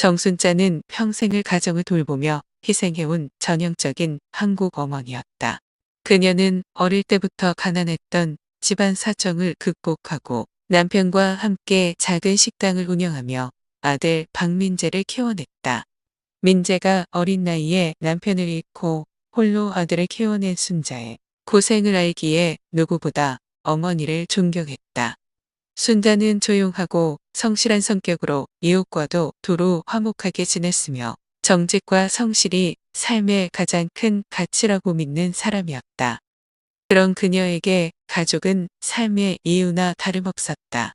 정순자는 평생을 가정을 돌보며 희생해온 전형적인 한국 어머니였다. 그녀는 어릴 때부터 가난했던 집안 사정을 극복하고 남편과 함께 작은 식당을 운영하며 아들 박민재를 키워냈다. 민재가 어린 나이에 남편을 잃고 홀로 아들을 키워낸 순자의 고생을 알기에 누구보다 어머니를 존경했다. 순자는 조용하고 성실한 성격으로 이웃과도 두루 화목하게 지냈으며 정직과 성실이 삶의 가장 큰 가치라고 믿는 사람이었다. 그런 그녀에게 가족은 삶의 이유나 다름없었다.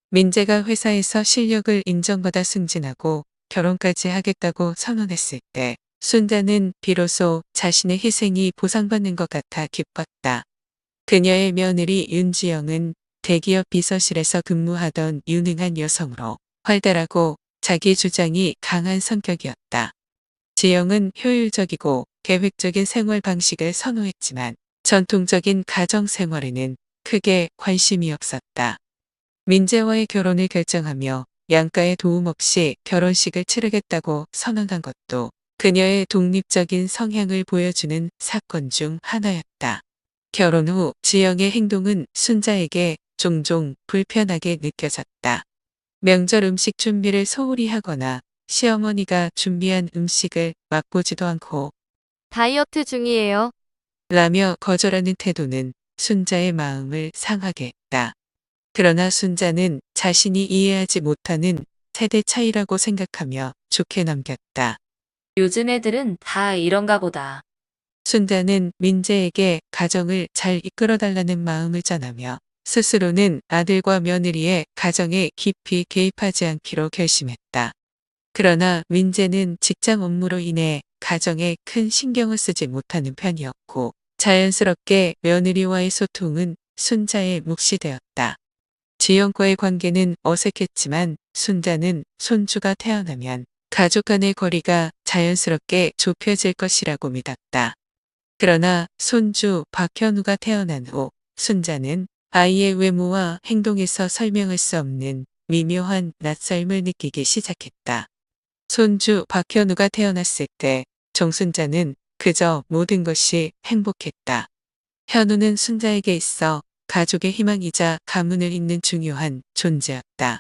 민재가 회사에서 실력을 인정받아 승진하고 결혼까지 하겠다고 선언했을 때 순자는 비로소 자신의 희생이 보상받는 것 같아 기뻤다. 그녀의 며느리 윤지영은 대기업 비서실에서 근무하던 유능한 여성으로 활달하고 자기 주장이 강한 성격이었다. 지영은 효율적이고 계획적인 생활 방식을 선호했지만 전통적인 가정 생활에는 크게 관심이 없었다. 민재와의 결혼을 결정하며 양가의 도움 없이 결혼식을 치르겠다고 선언한 것도 그녀의 독립적인 성향을 보여주는 사건 중 하나였다. 결혼 후 지영의 행동은 순자에게 종종 불편하게 느껴졌다. 명절 음식 준비를 소홀히 하거나 시어머니가 준비한 음식을 맛보지도 않고 다이어트 중이에요. 라며 거절하는 태도는 순자의 마음을 상하게 했다. 그러나 순자는 자신이 이해하지 못하는 세대 차이라고 생각하며 좋게 넘겼다. 요즘 애들은 다 이런가 보다. 순자는 민재에게 가정을 잘 이끌어달라는 마음을 전하며 스스로는 아들과 며느리의 가정에 깊이 개입하지 않기로 결심했다. 그러나 민재는 직장 업무로 인해 가정에 큰 신경을 쓰지 못하는 편이었고 자연스럽게 며느리와의 소통은 순자의 몫이 되었다. 지영과의 관계는 어색했지만 순자는 손주가 태어나면 가족 간의 거리가 자연스럽게 좁혀질 것이라고 믿었다. 그러나 손주 박현우가 태어난 후 순자는 아이의 외모와 행동에서 설명할 수 없는 미묘한 낯설음을 느끼기 시작했다. 손주 박현우가 태어났을 때 정순자는 그저 모든 것이 행복했다. 현우는 순자에게 있어 가족의 희망이자 가문을 잇는 중요한 존재였다.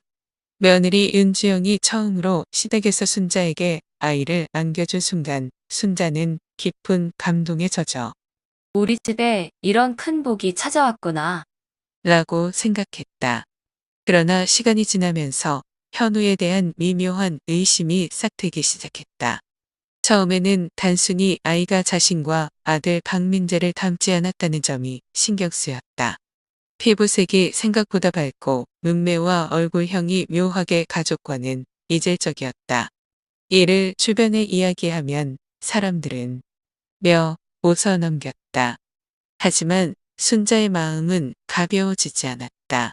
며느리 윤주영이 처음으로 시댁에서 순자에게 아이를 안겨준 순간 순자는 깊은 감동에 젖어 우리 집에 이런 큰 복이 찾아왔구나. 라고 생각했다. 그러나 시간이 지나면서 현우에 대한 미묘한 의심이 싹트기 시작했다. 처음에는 단순히 아이가 자신과 아들 박민재를 닮지 않았다는 점이 신경 쓰였다. 피부색이 생각보다 밝고 눈매와 얼굴형이 묘하게 가족과는 이질적이었다. 이를 주변에 이야기하면 사람들은 웃어넘겼다. 하지만 순자의 마음은 가벼워지지 않았다.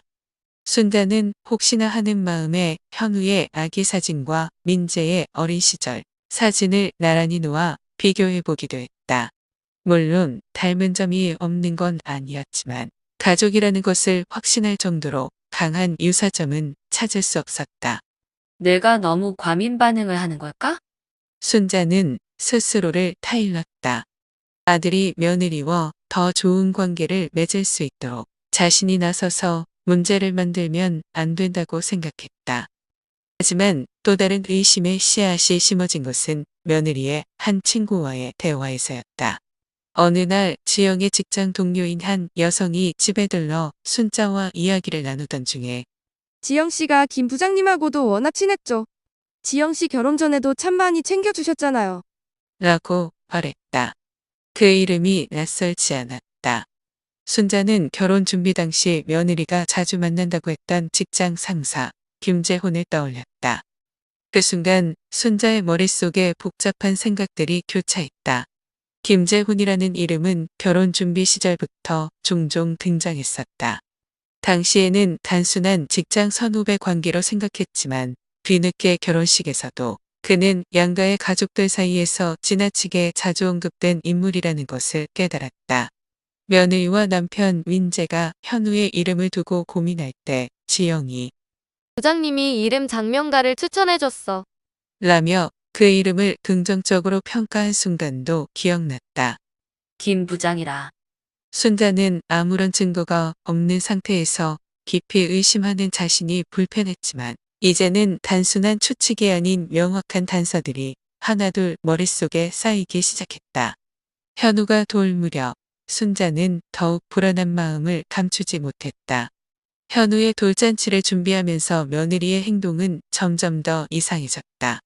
순자는 혹시나 하는 마음에 현우의 아기 사진과 민재의 어린 시절 사진을 나란히 놓아 비교해 보기도 했다. 물론 닮은 점이 없는 건 아니었지만 가족이라는 것을 확신할 정도로 강한 유사점은 찾을 수 없었다. 내가 너무 과민 반응을 하는 걸까? 순자는 스스로를 타일렀다. 아들이 며느리와 더 좋은 관계를 맺을 수 있도록 자신이 나서서 문제를 만들면 안 된다고 생각했다. 하지만 또 다른 의심의 씨앗이 심어진 것은 며느리의 한 친구와의 대화에서였다. 어느 날 지영의 직장 동료인 한 여성이 집에 들러 순자와 이야기를 나누던 중에 지영 씨가 김 부장님하고도 워낙 친했죠. 지영 씨 결혼 전에도 참 많이 챙겨주셨잖아요. 라고 말했다. 그 이름이 낯설지 않았다. 순자는 결혼 준비 당시 며느리가 자주 만난다고 했던 직장 상사 김재훈을 떠올렸다. 그 순간 순자의 머릿속에 복잡한 생각들이 교차했다. 김재훈이라는 이름은 결혼 준비 시절부터 종종 등장했었다. 당시에는 단순한 직장 선후배 관계로 생각했지만 뒤늦게 결혼식에서도 그는 양가의 가족들 사이에서 지나치게 자주 언급된 인물이라는 것을 깨달았다. 며느리와 남편 민재가 현우의 이름을 두고 고민할 때 지영이 부장님이 이름 장명가를 추천해줬어. 라며 그 이름을 긍정적으로 평가한 순간도 기억났다. 김 부장이라. 순자는 아무런 증거가 없는 상태에서 깊이 의심하는 자신이 불편했지만 이제는 단순한 추측이 아닌 명확한 단서들이 하나둘 머릿속에 쌓이기 시작했다. 현우가 돌 무렵 순자는 더욱 불안한 마음을 감추지 못했다. 현우의 돌잔치를 준비하면서 며느리의 행동은 점점 더 이상해졌다.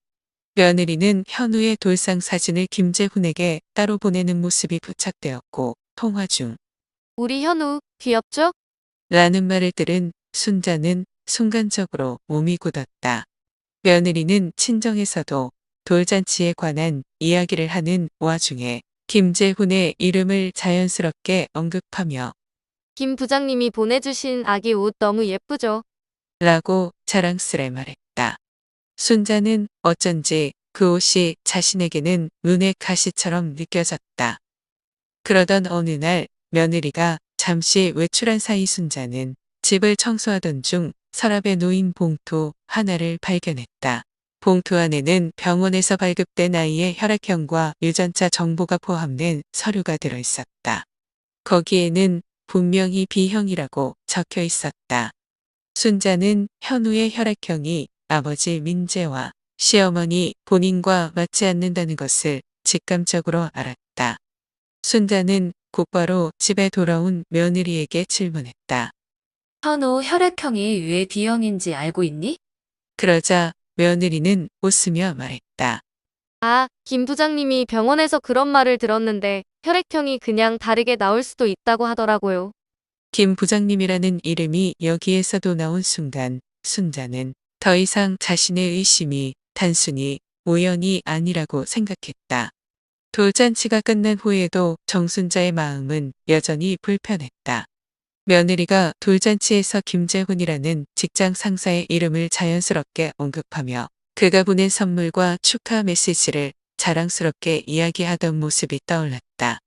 며느리는 현우의 돌상 사진을 김재훈에게 따로 보내는 모습이 부착되었고 통화 중 우리 현우, 귀엽죠? 라는 말을 들은 순자는 순간적으로 몸이 굳었다. 며느리는 친정에서도 돌잔치에 관한 이야기를 하는 와중에 김재훈의 이름을 자연스럽게 언급하며 김 부장님이 보내주신 아기 옷 너무 예쁘죠? 라고 자랑스레 말했다. 순자는 어쩐지 그 옷이 자신에게는 눈의 가시처럼 느껴졌다. 그러던 어느 날 며느리가 잠시 외출한 사이 순자는 집을 청소하던 중 서랍에 놓인 봉투 하나를 발견했다. 봉투 안에는 병원에서 발급된 아이의 혈액형과 유전자 정보가 포함된 서류가 들어있었다. 거기에는 분명히 B형이라고 적혀 있었다. 순자는 현우의 혈액형이 아버지 민재와 시어머니 본인과 맞지 않는다는 것을 직감적으로 알았다. 순자는 곧바로 집에 돌아온 며느리에게 질문했다. 현우 혈액형이 왜 B형인지 알고 있니? 그러자 며느리는 웃으며 말했다. 아, 김 부장님이 병원에서 그런 말을 들었는데 혈액형이 그냥 다르게 나올 수도 있다고 하더라고요. 김 부장님이라는 이름이 여기에서도 나온 순간 순자는 더 이상 자신의 의심이 단순히 우연이 아니라고 생각했다. 돌잔치가 끝난 후에도 정순자의 마음은 여전히 불편했다. 며느리가 돌잔치에서 김재훈이라는 직장 상사의 이름을 자연스럽게 언급하며 그가 보낸 선물과 축하 메시지를 자랑스럽게 이야기하던 모습이 떠올랐다.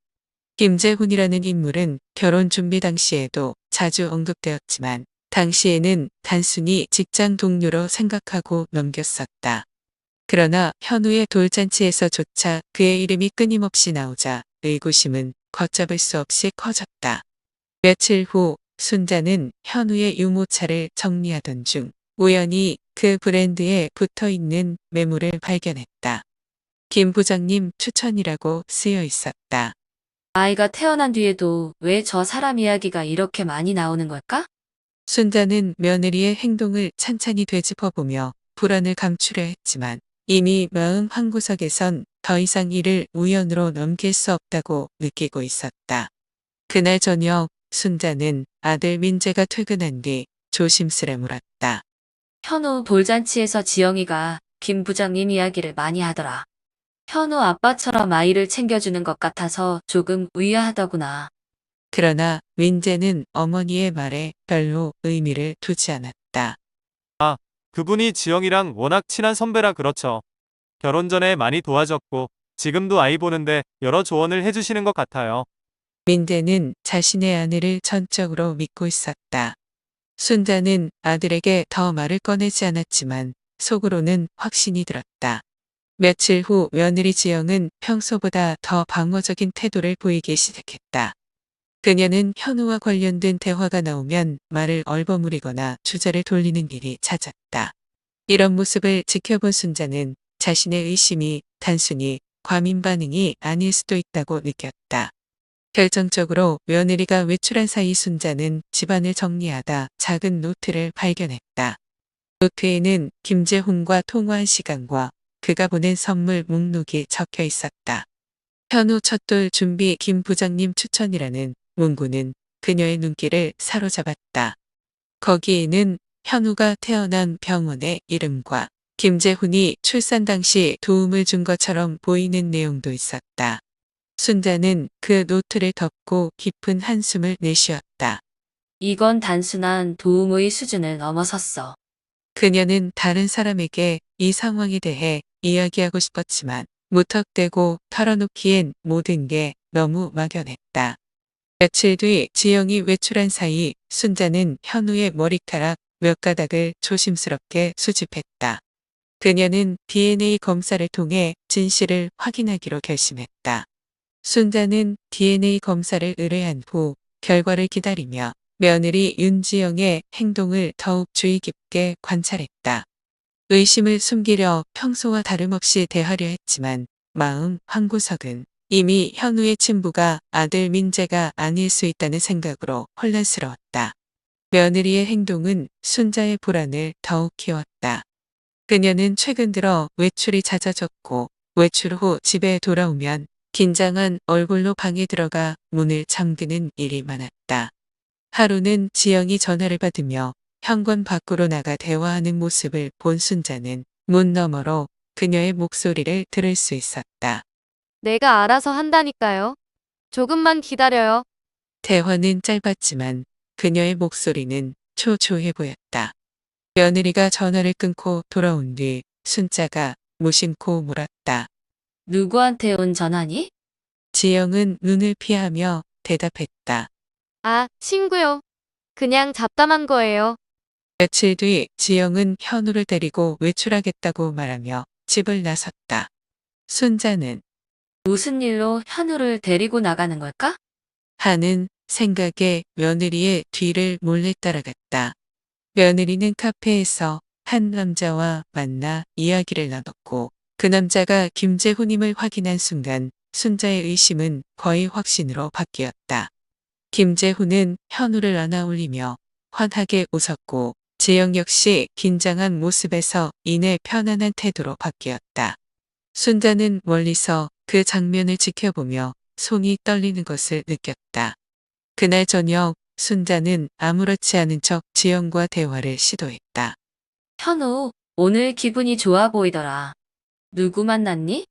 김재훈이라는 인물은 결혼 준비 당시에도 자주 언급되었지만 당시에는 단순히 직장 동료로 생각하고 넘겼었다. 그러나 현우의 돌잔치에서조차 그의 이름이 끊임없이 나오자 의구심은 걷잡을 수 없이 커졌다. 며칠 후 순자는 현우의 유모차를 정리하던 중 우연히 그 브랜드에 붙어있는 매물을 발견했다. 김 부장님 추천이라고 쓰여 있었다. 아이가 태어난 뒤에도 왜 저 사람 이야기가 이렇게 많이 나오는 걸까? 순자는 며느리의 행동을 찬찬히 되짚어보며 불안을 감추려 했지만 이미 마음 한구석에선 더 이상 이를 우연으로 넘길 수 없다고 느끼고 있었다. 그날 저녁 순자는 아들 민재가 퇴근한 뒤 조심스레 물었다. 현우 돌잔치에서 지영이가 김 부장님 이야기를 많이 하더라. 현우 아빠처럼 아이를 챙겨주는 것 같아서 조금 의아하더구나. 그러나 민재는 어머니의 말에 별로 의미를 두지 않았다. 그분이 지영이랑 워낙 친한 선배라 그렇죠. 결혼 전에 많이 도와줬고 지금도 아이 보는데 여러 조언을 해주시는 것 같아요. 민재는 자신의 아내를 전적으로 믿고 있었다. 순자는 아들에게 더 말을 꺼내지 않았지만 속으로는 확신이 들었다. 며칠 후 며느리 지영은 평소보다 더 방어적인 태도를 보이기 시작했다. 그녀는 현우와 관련된 대화가 나오면 말을 얼버무리거나 주제를 돌리는 일이 잦았다. 이런 모습을 지켜본 순자는 자신의 의심이 단순히 과민 반응이 아닐 수도 있다고 느꼈다. 결정적으로 며느리가 외출한 사이 순자는 집안을 정리하다 작은 노트를 발견했다. 노트에는 김재훈과 통화한 시간과 그가 보낸 선물 목록이 적혀 있었다. 현우 첫돌 준비 김 부장님 추천이라는 문구는 그녀의 눈길을 사로잡았다. 거기에는 현우가 태어난 병원의 이름과 김재훈이 출산 당시 도움을 준 것처럼 보이는 내용도 있었다. 순자는 그 노트를 덮고 깊은 한숨을 내쉬었다. 이건 단순한 도움의 수준을 넘어섰어. 그녀는 다른 사람에게 이 상황에 대해 이야기하고 싶었지만 무턱대고 털어놓기엔 모든 게 너무 막연했다. 며칠 뒤 지영이 외출한 사이 순자는 현우의 머리카락 몇 가닥을 조심스럽게 수집했다. 그녀는 DNA 검사를 통해 진실을 확인하기로 결심했다. 순자는 DNA 검사를 의뢰한 후 결과를 기다리며 며느리 윤지영의 행동을 더욱 주의 깊게 관찰했다. 의심을 숨기려 평소와 다름없이 대하려 했지만 마음 한구석은 이미 현우의 친부가 아들 민재가 아닐 수 있다는 생각으로 혼란스러웠다. 며느리의 행동은 순자의 불안을 더욱 키웠다. 그녀는 최근 들어 외출이 잦아졌고 외출 후 집에 돌아오면 긴장한 얼굴로 방에 들어가 문을 잠그는 일이 많았다. 하루는 지영이 전화를 받으며 현관 밖으로 나가 대화하는 모습을 본 순자는 문 너머로 그녀의 목소리를 들을 수 있었다. 내가 알아서 한다니까요. 조금만 기다려요. 대화는 짧았지만 그녀의 목소리는 초조해 보였다. 며느리가 전화를 끊고 돌아온 뒤 순자가 무심코 물었다. 누구한테 온 전화니? 지영은 눈을 피하며 대답했다. 아, 친구요. 그냥 잡담한 거예요. 며칠 뒤 지영은 현우를 데리고 외출하겠다고 말하며 집을 나섰다. 순자는 무슨 일로 현우를 데리고 나가는 걸까? 하는 생각에 며느리의 뒤를 몰래 따라갔다. 며느리는 카페에서 한 남자와 만나 이야기를 나눴고 그 남자가 김재훈임을 확인한 순간 순자의 의심은 거의 확신으로 바뀌었다. 김재훈은 현우를 안아올리며 환하게 웃었고 지영 역시 긴장한 모습에서 이내 편안한 태도로 바뀌었다. 순자는 멀리서 그 장면을 지켜보며 손이 떨리는 것을 느꼈다. 그날 저녁 순자는 아무렇지 않은 척 지영과 대화를 시도했다. 현우, 오늘 기분이 좋아 보이더라. 누구 만났니?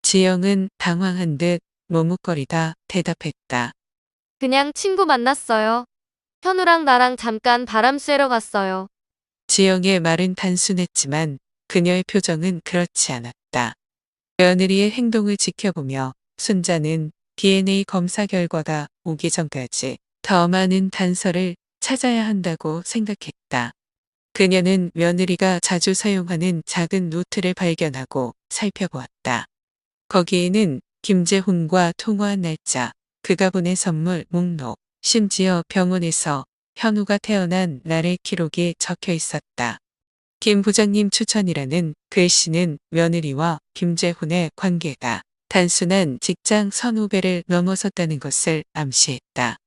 지영은 당황한 듯 머뭇거리다 대답했다. 그냥 친구 만났어요. 현우랑 나랑 잠깐 바람 쐬러 갔어요. 지영의 말은 단순했지만 그녀의 표정은 그렇지 않았다. 며느리의 행동을 지켜보며 순자는 DNA 검사 결과가 오기 전까지 더 많은 단서를 찾아야 한다고 생각했다. 그녀는 며느리가 자주 사용하는 작은 노트를 발견하고 살펴보았다. 거기에는 김재훈과 통화한 날짜, 그가 보낸 선물 목록, 심지어 병원에서 현우가 태어난 날의 기록이 적혀 있었다. 김 부장님 추천이라는 글씨는 며느리와 김재훈의 관계가 단순한 직장 선후배를 넘어섰다는 것을 암시했다.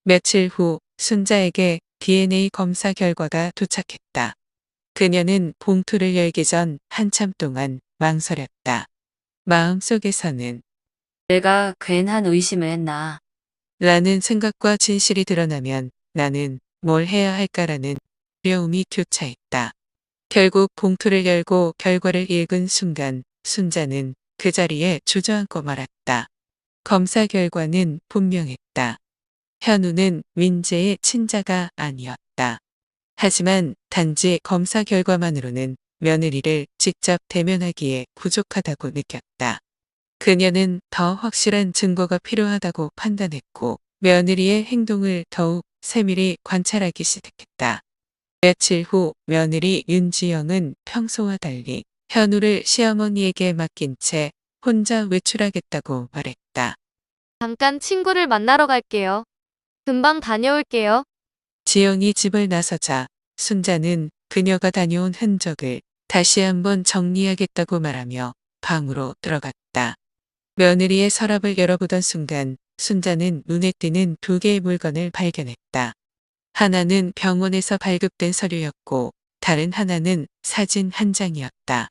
며칠 후 순자에게 DNA 검사 결과가 도착했다. 그녀는 봉투를 열기 전 한참 동안 망설였다. 마음속에서는 내가 괜한 의심을 했나? 라는 생각과 진실이 드러나면 나는 뭘 해야 할까라는 두려움이 교차했다. 결국 봉투를 열고 결과를 읽은 순간 순자는 그 자리에 주저앉고 말았다. 검사 결과는 분명했다. 현우는 민재의 친자가 아니었다. 하지만 단지 검사 결과만으로는 며느리를 직접 대면하기에 부족하다고 느꼈다. 그녀는 더 확실한 증거가 필요하다고 판단했고 며느리의 행동을 더욱 세밀히 관찰하기 시작했다. 며칠 후 며느리 윤지영은 평소와 달리 현우를 시어머니에게 맡긴 채 혼자 외출하겠다고 말했다. 잠깐 친구를 만나러 갈게요. 금방 다녀올게요. 지영이 집을 나서자 순자는 그녀가 다녀온 흔적을 다시 한번 정리하겠다고 말하며 방으로 들어갔다. 며느리의 서랍을 열어보던 순간 순자는 눈에 띄는 두 개의 물건을 발견했다. 하나는 병원에서 발급된 서류였고 다른 하나는 사진 한 장이었다.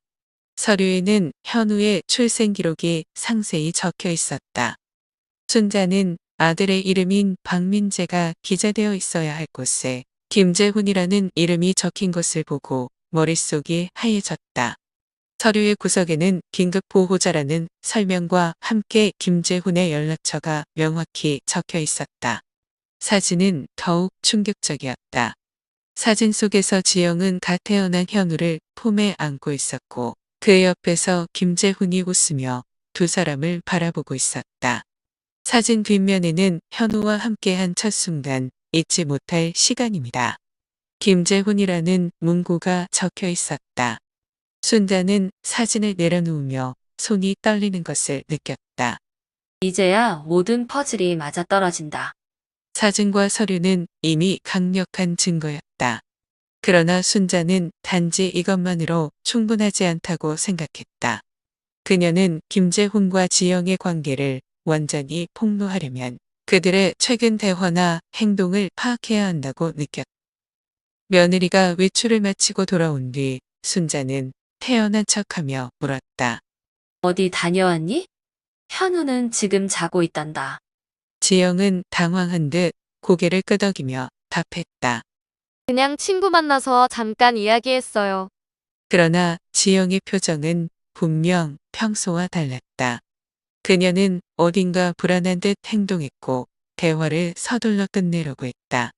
서류에는 현우의 출생 기록이 상세히 적혀 있었다. 순자는 아들의 이름인 박민재가 기재되어 있어야 할 곳에 김재훈이라는 이름이 적힌 것을 보고 머릿속이 하얘졌다. 서류의 구석에는 긴급 보호자라는 설명과 함께 김재훈의 연락처가 명확히 적혀 있었다. 사진은 더욱 충격적이었다. 사진 속에서 지영은 갓 태어난 현우를 품에 안고 있었고 그 옆에서 김재훈이 웃으며 두 사람을 바라보고 있었다. 사진 뒷면에는 현우와 함께한 첫 순간 잊지 못할 시간입니다. 김재훈이라는 문구가 적혀 있었다. 순자는 사진을 내려놓으며 손이 떨리는 것을 느꼈다. 이제야 모든 퍼즐이 맞아떨어진다. 사진과 서류는 이미 강력한 증거였다. 그러나 순자는 단지 이것만으로 충분하지 않다고 생각했다. 그녀는 김재훈과 지영의 관계를 완전히 폭로하려면 그들의 최근 대화나 행동을 파악해야 한다고 느꼈다. 며느리가 외출을 마치고 돌아온 뒤 순자는 태연한 척하며 물었다. 어디 다녀왔니? 현우는 지금 자고 있단다. 지영은 당황한 듯 고개를 끄덕이며 답했다. 그냥 친구 만나서 잠깐 이야기했어요. 그러나 지영의 표정은 분명 평소와 달랐다. 그녀는 어딘가 불안한 듯 행동했고 대화를 서둘러 끝내려고 했다.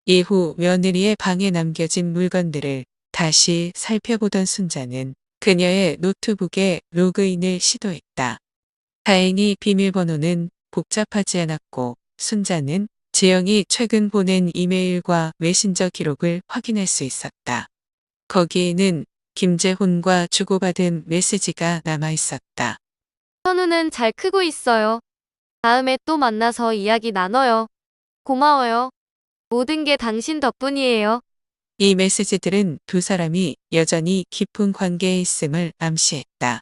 이후 며느리의 방에 남겨진 물건들을 다시 살펴보던 순자는 그녀의 노트북에 로그인을 시도했다. 다행히 비밀번호는 복잡하지 않았고 순자는 지영이 최근 보낸 이메일과 메신저 기록을 확인할 수 있었다. 거기에는 김재훈과 주고받은 메시지가 남아 있었다. 현우는 잘 크고 있어요. 다음에 또 만나서 이야기 나눠요. 고마워요. 모든 게 당신 덕분이에요. 이 메시지들은 두 사람이 여전히 깊은 관계에 있음을 암시했다.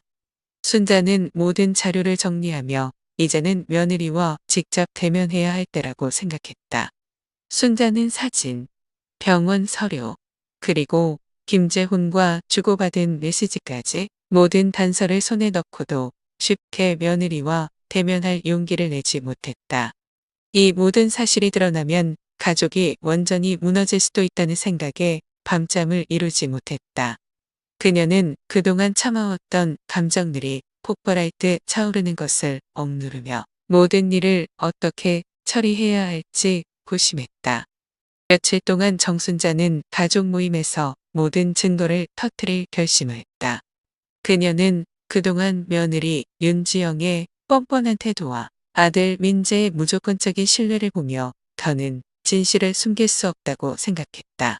순자는 모든 자료를 정리하며 이제는 며느리와 직접 대면해야 할 때라고 생각했다. 순자는 사진, 병원 서류, 그리고 김재훈과 주고받은 메시지까지 모든 단서를 손에 넣고도 쉽게 며느리와 대면할 용기를 내지 못했다. 이 모든 사실이 드러나면 가족이 완전히 무너질 수도 있다는 생각에 밤잠을 이루지 못했다. 그녀는 그동안 참아왔던 감정들이 폭발할 듯 차오르는 것을 억누르며 모든 일을 어떻게 처리해야 할지 고심했다. 며칠 동안 정순자는 가족 모임에서 모든 증거를 터뜨릴 결심을 했다. 그녀는 그동안 며느리 윤지영의 뻔뻔한 태도와 아들 민재의 무조건적인 신뢰를 보며 더는 진실을 숨길 수 없다고 생각했다.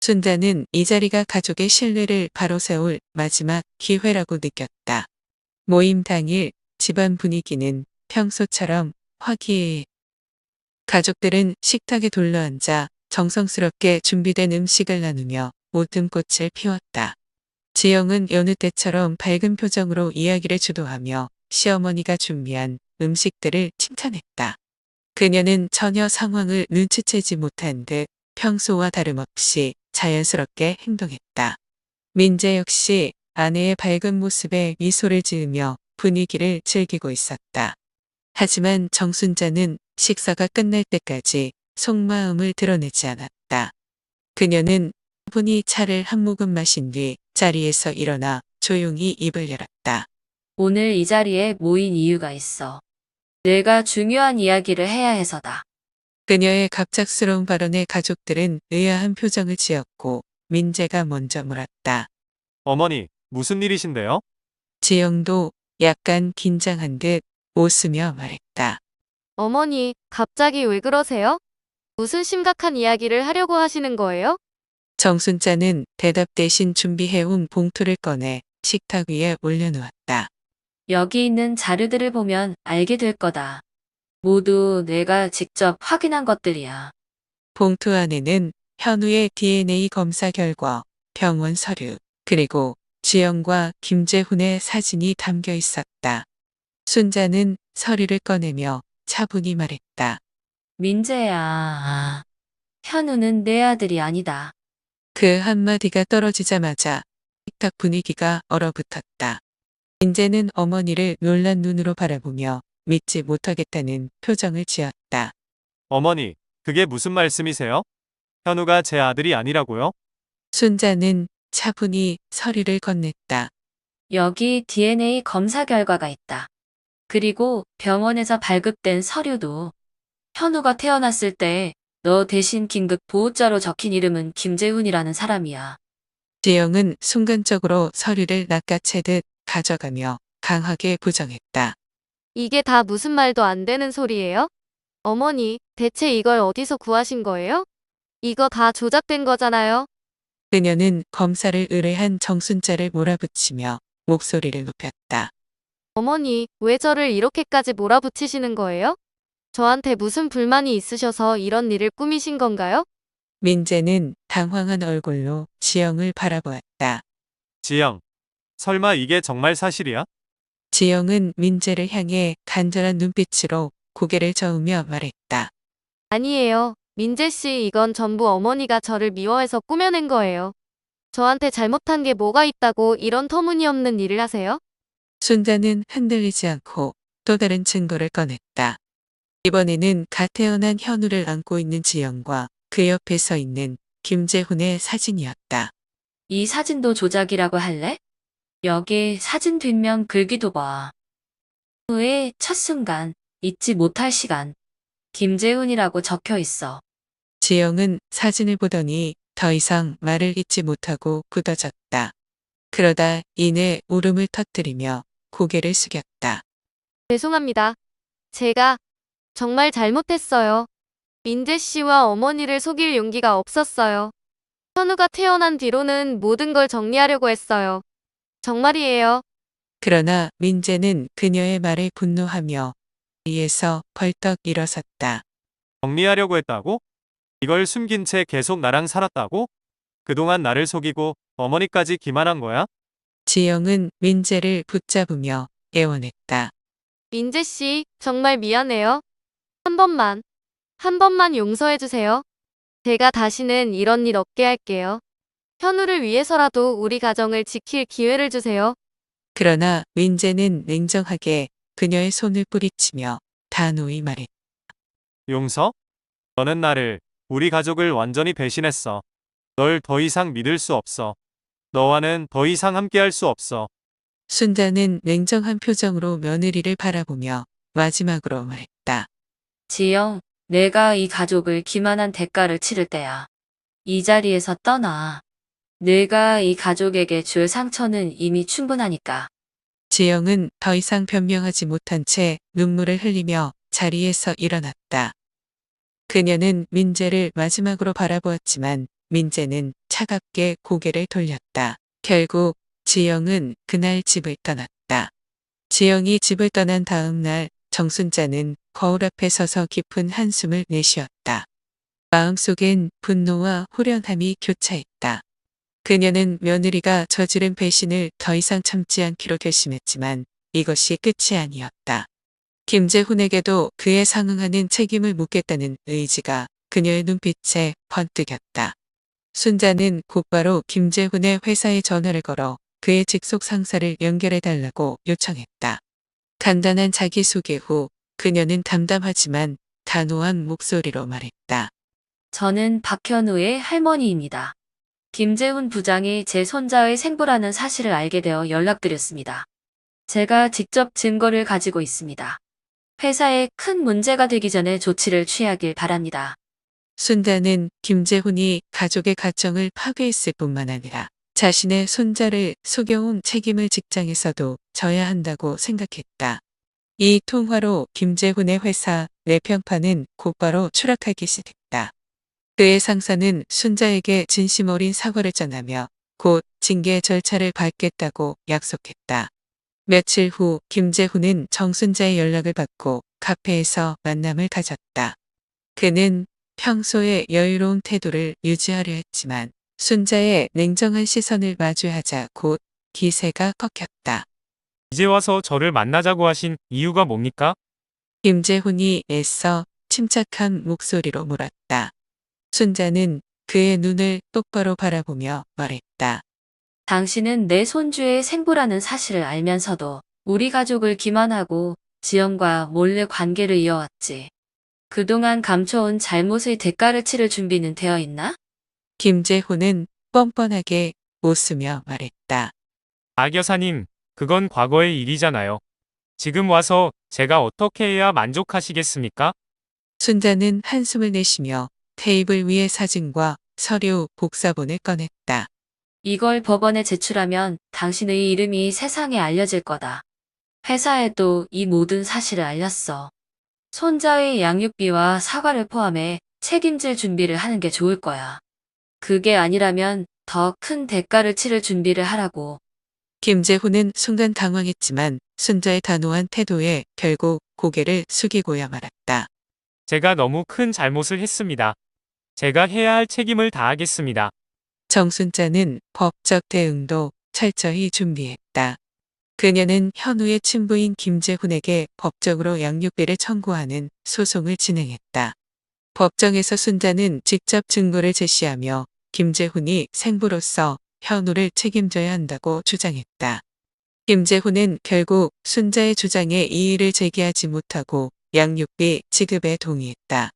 순자는 이 자리가 가족의 신뢰를 바로 세울 마지막 기회라고 느꼈다. 모임 당일 집안 분위기는 평소처럼 화기애애. 가족들은 식탁에 둘러앉아 정성스럽게 준비된 음식을 나누며 모든 꽃을 피웠다. 지영은 여느 때처럼 밝은 표정으로 이야기를 주도하며 시어머니가 준비한 음식들을 칭찬했다. 그녀는 전혀 상황을 눈치채지 못한 듯 평소와 다름없이 자연스럽게 행동했다. 민재 역시 아내의 밝은 모습에 미소를 지으며 분위기를 즐기고 있었다. 하지만 정순자는 식사가 끝날 때까지 속마음을 드러내지 않았다. 그녀는 분이 차를 한 모금 마신 뒤 자리에서 일어나 조용히 입을 열었다. 오늘 이 자리에 모인 이유가 있어. 내가 중요한 이야기를 해야 해서다. 그녀의 갑작스러운 발언에 가족들은 의아한 표정을 지었고 민재가 먼저 물었다. 어머니, 무슨 일이신데요? 지영도 약간 긴장한 듯 웃으며 말했다. 어머니, 갑자기 왜 그러세요? 무슨 심각한 이야기를 하려고 하시는 거예요? 정순자는 대답 대신 준비해온 봉투를 꺼내 식탁 위에 올려놓았다. 여기 있는 자료들을 보면 알게 될 거다. 모두 내가 직접 확인한 것들이야. 봉투 안에는 현우의 DNA 검사 결과, 병원 서류, 그리고 지영과 김재훈의 사진이 담겨 있었다. 순자는 서류를 꺼내며 차분히 말했다. 민재야, 현우는 내 아들이 아니다. 그 한마디가 떨어지자마자 식탁 분위기가 얼어붙었다. 민재는 어머니를 놀란 눈으로 바라보며 믿지 못하겠다는 표정을 지었다. 어머니, 그게 무슨 말씀이세요? 현우가 제 아들이 아니라고요? 순자는 차분히 서류를 건넸다. 여기 DNA 검사 결과가 있다. 그리고 병원에서 발급된 서류도 현우가 태어났을 때 너 대신 긴급 보호자로 적힌 이름은 김재훈이라는 사람이야. 지영은 순간적으로 서류를 낚아채듯 가져가며 강하게 부정했다. 이게 다 무슨 말도 안 되는 소리예요? 어머니, 대체 이걸 어디서 구하신 거예요? 이거 다 조작된 거잖아요. 그녀는 검사를 의뢰한 정순자를 몰아붙이며 목소리를 높였다. 어머니, 왜 저를 이렇게까지 몰아붙이시는 거예요? 저한테 무슨 불만이 있으셔서 이런 일을 꾸미신 건가요? 민재는 당황한 얼굴로 지영을 바라보았다. 지영, 설마 이게 정말 사실이야? 지영은 민재를 향해 간절한 눈빛으로 고개를 저으며 말했다. 아니에요. 민재 씨, 이건 전부 어머니가 저를 미워해서 꾸며낸 거예요. 저한테 잘못한 게 뭐가 있다고 이런 터무니없는 일을 하세요? 순자는 흔들리지 않고 또 다른 증거를 꺼냈다. 이번에는 갓 태어난 현우를 안고 있는 지영과 그 옆에 서 있는 김재훈의 사진이었다. 이 사진도 조작이라고 할래? 여기 사진 뒷면 글귀도 봐. 후의 첫 순간, 잊지 못할 시간. 김재훈이라고 적혀 있어. 지영은 사진을 보더니 더 이상 말을 잇지 못하고 굳어졌다. 그러다 이내 울음을 터뜨리며 고개를 숙였다. 죄송합니다. 제가 정말 잘못했어요. 민재 씨와 어머니를 속일 용기가 없었어요. 현우가 태어난 뒤로는 모든 걸 정리하려고 했어요. 정말이에요. 그러나 민재는 그녀의 말에 분노하며 자리에서 벌떡 일어섰다. 정리하려고 했다고? 이걸 숨긴 채 계속 나랑 살았다고? 그동안 나를 속이고 어머니까지 기만한 거야? 지영은 민재를 붙잡으며 애원했다. 민재 씨, 정말 미안해요. 한 번만 용서해주세요. 제가 다시는 이런 일 없게 할게요. 현우를 위해서라도 우리 가정을 지킬 기회를 주세요. 그러나 민재는 냉정하게 그녀의 손을 뿌리치며 단호히 말했다. 용서? 너는 나를, 우리 가족을 완전히 배신했어. 널 더 이상 믿을 수 없어. 너와는 더 이상 함께할 수 없어. 순자는 냉정한 표정으로 며느리를 바라보며 마지막으로 말했다. 지영, 내가 이 가족을 기만한 대가를 치를 때야. 이 자리에서 떠나. 내가 이 가족에게 줄 상처는 이미 충분하니까. 지영은 더 이상 변명하지 못한 채 눈물을 흘리며 자리에서 일어났다. 그녀는 민재를 마지막으로 바라보았지만 민재는 차갑게 고개를 돌렸다. 결국 지영은 그날 집을 떠났다. 지영이 집을 떠난 다음 날 정순자는 거울 앞에 서서 깊은 한숨을 내쉬었다. 마음속엔 분노와 후련함이 교차했다. 그녀는 며느리가 저지른 배신을 더 이상 참지 않기로 결심했지만 이것이 끝이 아니었다. 김재훈에게도 그에 상응하는 책임을 묻겠다는 의지가 그녀의 눈빛에 번뜩였다. 순자는 곧바로 김재훈의 회사에 전화를 걸어 그의 직속 상사를 연결해달라고 요청했다. 간단한 자기소개 후 그녀는 담담하지만 단호한 목소리로 말했다. 저는 박현우의 할머니입니다. 김재훈 부장이 제 손자의 생부라는 사실을 알게 되어 연락드렸습니다. 제가 직접 증거를 가지고 있습니다. 회사에 큰 문제가 되기 전에 조치를 취하길 바랍니다. 순자는 김재훈이 가족의 가정을 파괴했을 뿐만 아니라 자신의 손자를 속여온 책임을 직장에서도 져야 한다고 생각했다. 이 통화로 김재훈의 회사 내평판은 곧바로 추락하기 시작했다. 그의 상사는 순자에게 진심 어린 사과를 전하며 곧 징계 절차를 밟겠다고 약속했다. 며칠 후 김재훈은 정순자의 연락을 받고 카페에서 만남을 가졌다. 그는 평소의 여유로운 태도를 유지하려 했지만 순자의 냉정한 시선을 마주하자 곧 기세가 꺾였다. 이제 와서 저를 만나자고 하신 이유가 뭡니까? 김재훈이 애써 침착한 목소리로 물었다. 순자는 그의 눈을 똑바로 바라보며 말했다. 당신은 내 손주의 생부라는 사실을 알면서도 우리 가족을 기만하고 지영과 몰래 관계를 이어왔지. 그동안 감춰온 잘못의 대가를 치를 준비는 되어 있나? 김재훈은 뻔뻔하게 웃으며 말했다. 박 여사님, 그건 과거의 일이잖아요. 지금 와서 제가 어떻게 해야 만족하시겠습니까? 순자는 한숨을 내쉬며 테이블 위의 사진과 서류 복사본을 꺼냈다. 이걸 법원에 제출하면 당신의 이름이 세상에 알려질 거다. 회사에도 이 모든 사실을 알렸어. 손자의 양육비와 사과를 포함해 책임질 준비를 하는 게 좋을 거야. 그게 아니라면 더 큰 대가를 치를 준비를 하라고. 김재훈은 순간 당황했지만 순자의 단호한 태도에 결국 고개를 숙이고야 말았다. 제가 너무 큰 잘못을 했습니다. 제가 해야 할 책임을 다하겠습니다. 정순자는 법적 대응도 철저히 준비했다. 그녀는 현우의 친부인 김재훈에게 법적으로 양육비를 청구하는 소송을 진행했다. 법정에서 순자는 직접 증거를 제시하며 김재훈이 생부로서 현우를 책임져야 한다고 주장했다. 김재훈은 결국 순자의 주장에 이의를 제기하지 못하고 양육비 지급에 동의했다.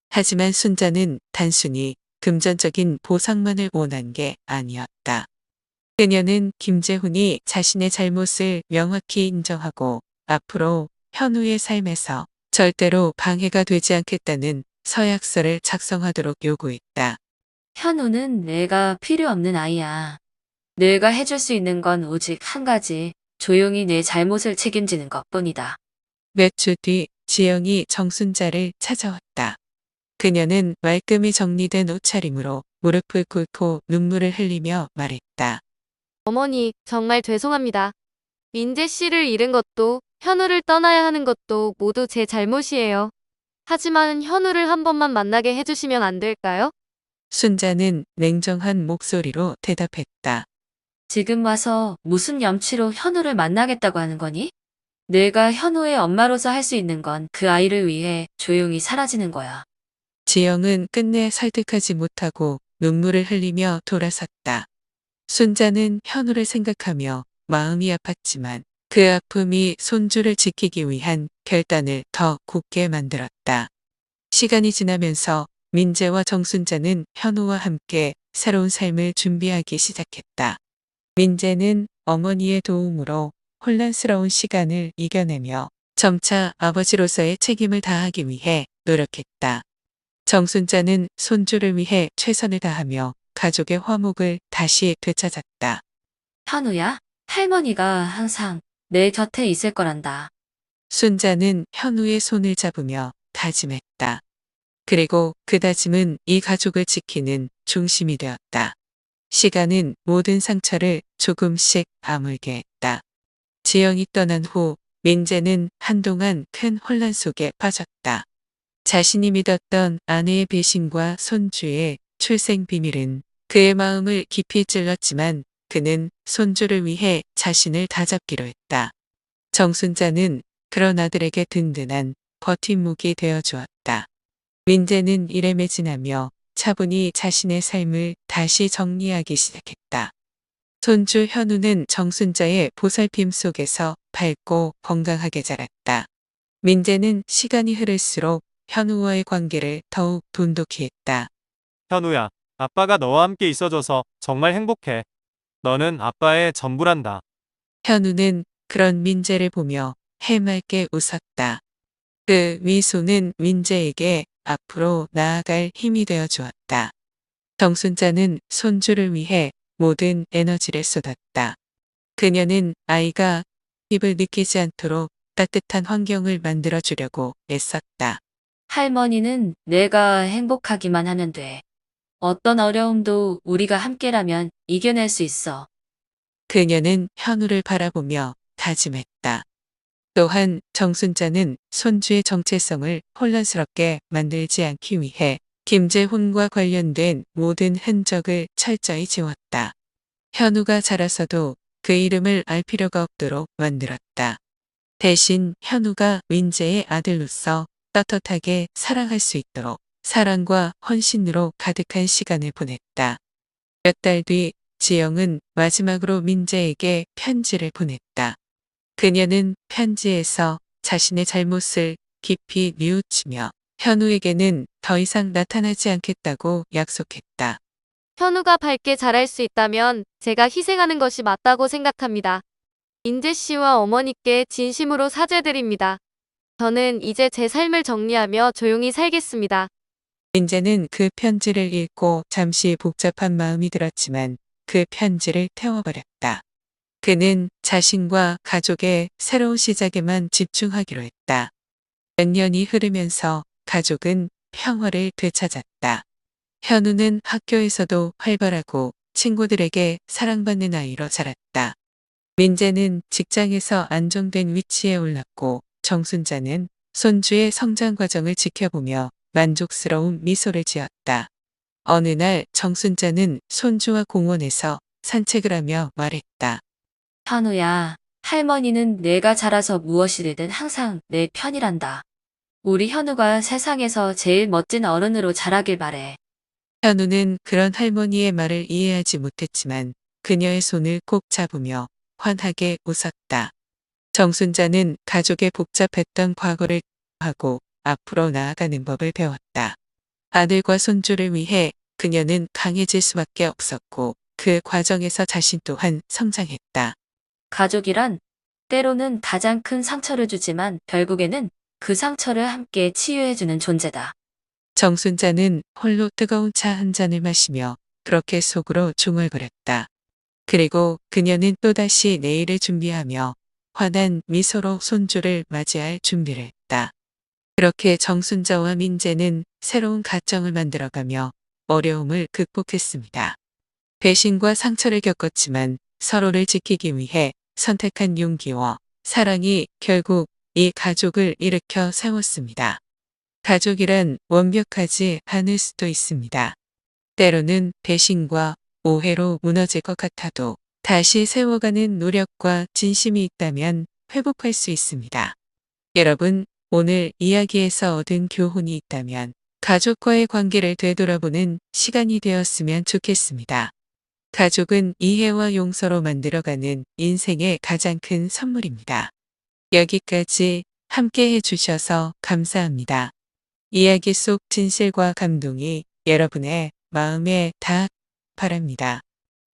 하지만 순자는 단순히 금전적인 보상만을 원한 게 아니었다. 그녀는 김재훈이 자신의 잘못을 명확히 인정하고 앞으로 현우의 삶에서 절대로 방해가 되지 않겠다는 서약서를 작성하도록 요구했다. 현우는 내가 필요 없는 아이야. 내가 해줄 수 있는 건 오직 한 가지. 조용히 내 잘못을 책임지는 것뿐이다. 몇 주 뒤 지영이 정순자를 찾아왔다. 그녀는 말끔히 정리된 옷차림으로 무릎을 꿇고 눈물을 흘리며 말했다. 어머니, 정말 죄송합니다. 민재 씨를 잃은 것도, 현우를 떠나야 하는 것도 모두 제 잘못이에요. 하지만 현우를 한 번만 만나게 해주시면 안 될까요? 순자는 냉정한 목소리로 대답했다. 지금 와서 무슨 염치로 현우를 만나겠다고 하는 거니? 내가 현우의 엄마로서 할 수 있는 건 그 아이를 위해 조용히 사라지는 거야. 지영은 끝내 설득하지 못하고 눈물을 흘리며 돌아섰다. 순자는 현우를 생각하며 마음이 아팠지만 그 아픔이 손주를 지키기 위한 결단을 더 굳게 만들었다. 시간이 지나면서 민재와 정순자는 현우와 함께 새로운 삶을 준비하기 시작했다. 민재는 어머니의 도움으로 혼란스러운 시간을 이겨내며 점차 아버지로서의 책임을 다하기 위해 노력했다. 정순자는 손주를 위해 최선을 다하며 가족의 화목을 다시 되찾았다. 현우야, 할머니가 항상 내 곁에 있을 거란다. 순자는 현우의 손을 잡으며 다짐했다. 그리고 그 다짐은 이 가족을 지키는 중심이 되었다. 시간은 모든 상처를 조금씩 아물게 했다. 지영이 떠난 후 민재는 한동안 큰 혼란 속에 빠졌다. 자신이 믿었던 아내의 배신과 손주의 출생 비밀은 그의 마음을 깊이 찔렀지만 그는 손주를 위해 자신을 다잡기로 했다. 정순자는 그런 아들에게 든든한 버팀목이 되어 주었다. 민재는 일에 매진하며 차분히 자신의 삶을 다시 정리하기 시작했다. 손주 현우는 정순자의 보살핌 속에서 밝고 건강하게 자랐다. 민재는 시간이 흐를수록 현우와의 관계를 더욱 돈독히 했다. 현우야, 아빠가 너와 함께 있어줘서 정말 행복해. 너는 아빠의 전부란다. 현우는 그런 민재를 보며 해맑게 웃었다. 그 미소는 민재에게 앞으로 나아갈 힘이 되어 주었다. 정순자는 손주를 위해 모든 에너지를 쏟았다. 그녀는 아이가 힙을 느끼지 않도록 따뜻한 환경을 만들어 주려고 애썼다. 할머니는 내가 행복하기만 하면 돼. 어떤 어려움도 우리가 함께라면 이겨낼 수 있어. 그녀는 현우를 바라보며 다짐했다. 또한 정순자는 손주의 정체성을 혼란스럽게 만들지 않기 위해 김재훈과 관련된 모든 흔적을 철저히 지웠다. 현우가 자라서도 그 이름을 알 필요가 없도록 만들었다. 대신 현우가 민재의 아들로서 떳떳하게 사랑할 수 있도록 사랑과 헌신으로 가득한 시간을 보냈다. 몇 달 뒤 지영은 마지막으로 민재에게 편지를 보냈다. 그녀는 편지에서 자신의 잘못을 깊이 뉘우치며 현우에게는 더 이상 나타나지 않겠다고 약속했다. 현우가 밝게 자랄 수 있다면 제가 희생하는 것이 맞다고 생각합니다. 민재 씨와 어머니께 진심으로 사죄드립니다. 저는 이제 제 삶을 정리하며 조용히 살겠습니다. 민재는 그 편지를 읽고 잠시 복잡한 마음이 들었지만 그 편지를 태워버렸다. 그는 자신과 가족의 새로운 시작에만 집중하기로 했다. 몇 년이 흐르면서 가족은 평화를 되찾았다. 현우는 학교에서도 활발하고 친구들에게 사랑받는 아이로 자랐다. 민재는 직장에서 안정된 위치에 올랐고 정순자는 손주의 성장 과정을 지켜보며 만족스러운 미소를 지었다. 어느 날 정순자는 손주와 공원에서 산책을 하며 말했다. 현우야, 할머니는 내가 자라서 무엇이 되든 항상 내 편이란다. 우리 현우가 세상에서 제일 멋진 어른으로 자라길 바래. 현우는 그런 할머니의 말을 이해하지 못했지만 그녀의 손을 꼭 잡으며 환하게 웃었다. 정순자는 가족의 복잡했던 과거를 하고 앞으로 나아가는 법을 배웠다. 아들과 손주를 위해 그녀는 강해질 수밖에 없었고 그 과정에서 자신 또한 성장했다. 가족이란 때로는 가장 큰 상처를 주지만 결국에는 그 상처를 함께 치유해주는 존재다. 정순자는 홀로 뜨거운 차 한 잔을 마시며 그렇게 속으로 중얼거렸다. 그리고 그녀는 또다시 내일을 준비하며 환한 미소로 손주를 맞이할 준비를 했다. 그렇게 정순자와 민재는 새로운 가정을 만들어가며 어려움을 극복했습니다. 배신과 상처를 겪었지만 서로를 지키기 위해 선택한 용기와 사랑이 결국 이 가족을 일으켜 세웠습니다. 가족이란 완벽하지 않을 수도 있습니다. 때로는 배신과 오해로 무너질 것 같아도 다시 세워가는 노력과 진심이 있다면 회복할 수 있습니다. 여러분, 오늘 이야기에서 얻은 교훈이 있다면 가족과의 관계를 되돌아보는 시간이 되었으면 좋겠습니다. 가족은 이해와 용서로 만들어가는 인생의 가장 큰 선물입니다. 여기까지 함께 해주셔서 감사합니다. 이야기 속 진실과 감동이 여러분의 마음에 닿 바랍니다.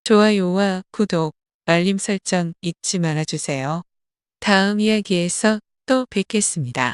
좋아요와 구독, 알림 설정 잊지 말아주세요. 다음 이야기에서 또 뵙겠습니다.